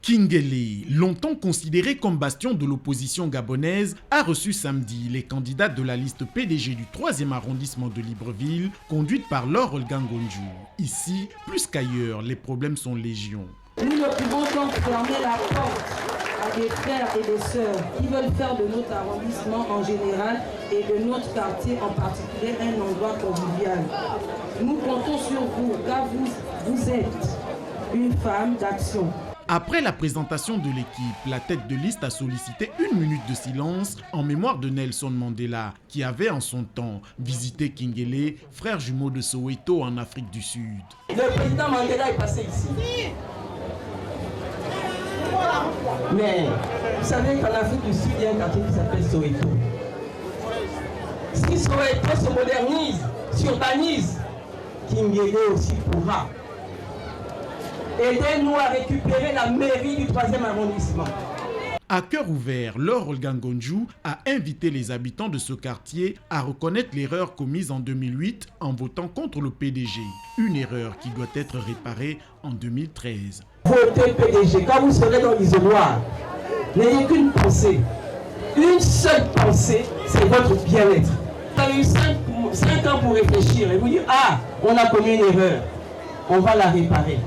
Kingele, longtemps considéré comme bastion de l'opposition gabonaise, a reçu samedi les candidats de la liste PDG du 3e arrondissement de Libreville, conduite par Laure Olgangonju. Ici, plus qu'ailleurs, les problèmes sont légion. Nous ne pouvons donc fermer la porte à des frères et des sœurs qui veulent faire de notre arrondissement en général et de notre quartier en particulier un endroit convivial. Nous comptons sur vous car vous êtes une femme d'action. Après la présentation de l'équipe, la tête de liste a sollicité 1 minute de silence en mémoire de Nelson Mandela, qui avait en son temps visité Kingele, frère jumeau de Soweto en Afrique du Sud. Le président Mandela est passé ici. Mais vous savez qu'en Afrique du Sud, il y a un quartier qui s'appelle Soweto. Si Soweto se modernise, s'urbanise, Kingele aussi pourra. Aidez-nous à récupérer la mairie du 3e arrondissement. À cœur ouvert, Laure Olgangonju a invité les habitants de ce quartier à reconnaître l'erreur commise en 2008 en votant contre le PDG. Une erreur qui doit être réparée en 2013. Votez PDG. Quand vous serez dans l'isoloir, n'ayez qu'une pensée. Une seule pensée, c'est votre bien-être. Vous avez eu 5 ans pour réfléchir et vous dire, ah, on a commis une erreur. On va la réparer.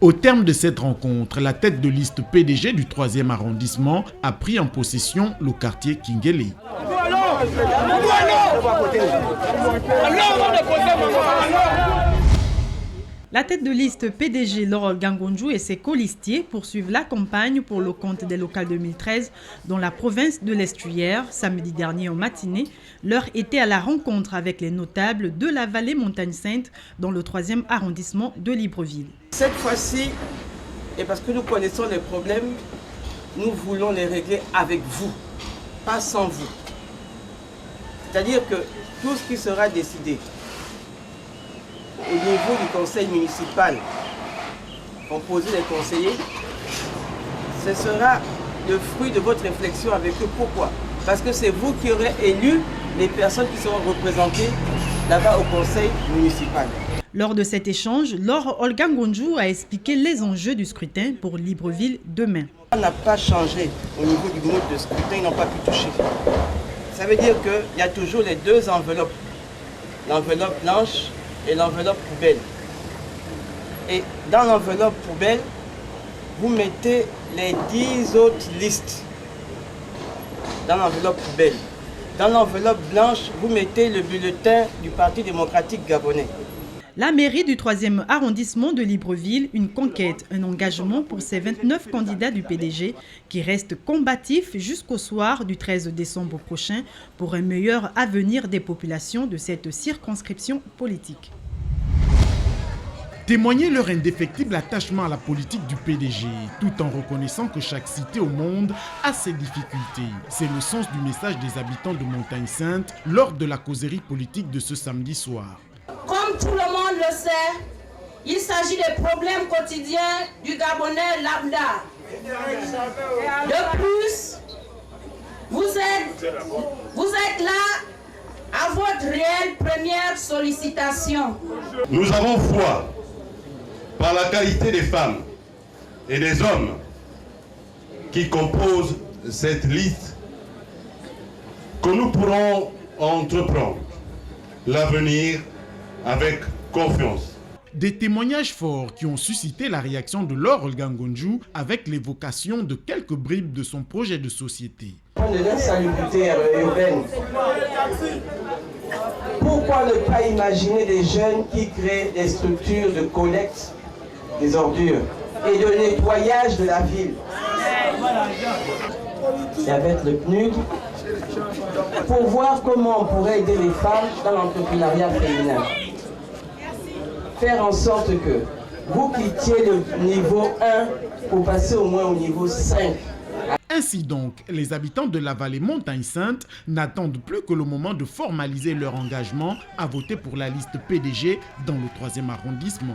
Au terme de cette rencontre, la tête de liste PDG du 3e arrondissement a pris en possession le quartier Kingele. La tête de liste PDG Laure Olgangonju et ses colistiers poursuivent la campagne pour le compte des locales 2013 dans la province de l'Estuaire. Samedi dernier en matinée, l'heure était à la rencontre avec les notables de la vallée Montagne Sainte dans le 3e arrondissement de Libreville. Cette fois-ci, et parce que nous connaissons les problèmes, nous voulons les régler avec vous, pas sans vous. C'est-à-dire que tout ce qui sera décidé au niveau du conseil municipal, composé des conseillers, ce sera le fruit de votre réflexion avec eux. Pourquoi? Parce que c'est vous qui aurez élu les personnes qui seront représentées là-bas au conseil municipal. Lors de cet échange, Laure Olgangonju a expliqué les enjeux du scrutin pour Libreville demain. On n'a pas changé au niveau du mode de scrutin, ils n'ont pas pu toucher. Ça veut dire qu'il y a toujours les 2 enveloppes, l'enveloppe blanche et l'enveloppe poubelle. Et dans l'enveloppe poubelle, vous mettez les 10 autres listes dans l'enveloppe poubelle. Dans l'enveloppe blanche, vous mettez le bulletin du Parti démocratique gabonais. La mairie du 3e arrondissement de Libreville, une conquête, un engagement pour ces 29 candidats du PDG qui restent combatifs jusqu'au soir du 13 décembre prochain pour un meilleur avenir des populations de cette circonscription politique. Témoigner leur indéfectible attachement à la politique du PDG, tout en reconnaissant que chaque cité au monde a ses difficultés. C'est le sens du message des habitants de Montagne Sainte lors de la causerie politique de ce samedi soir. Comme tout le monde le sait, il s'agit des problèmes quotidiens du Gabonais lambda. De plus, vous êtes là à votre réelle première sollicitation. Nous avons foi par la qualité des femmes et des hommes qui composent cette liste que nous pourrons entreprendre l'avenir avec confiance. Des témoignages forts qui ont suscité la réaction de Laure Olgangonju avec l'évocation de quelques bribes de son projet de société. De la salubrité urbaine. Pourquoi ne pas imaginer des jeunes qui créent des structures de collecte des ordures et de nettoyage de la ville? Et avec le PNUD, pour voir comment on pourrait aider les femmes dans l'entrepreneuriat féminin. Faire en sorte que vous quittiez le niveau 1 pour passer au moins au niveau 5. Ainsi donc, les habitants de la vallée Montagne Sainte n'attendent plus que le moment de formaliser leur engagement à voter pour la liste PDG dans le 3e arrondissement.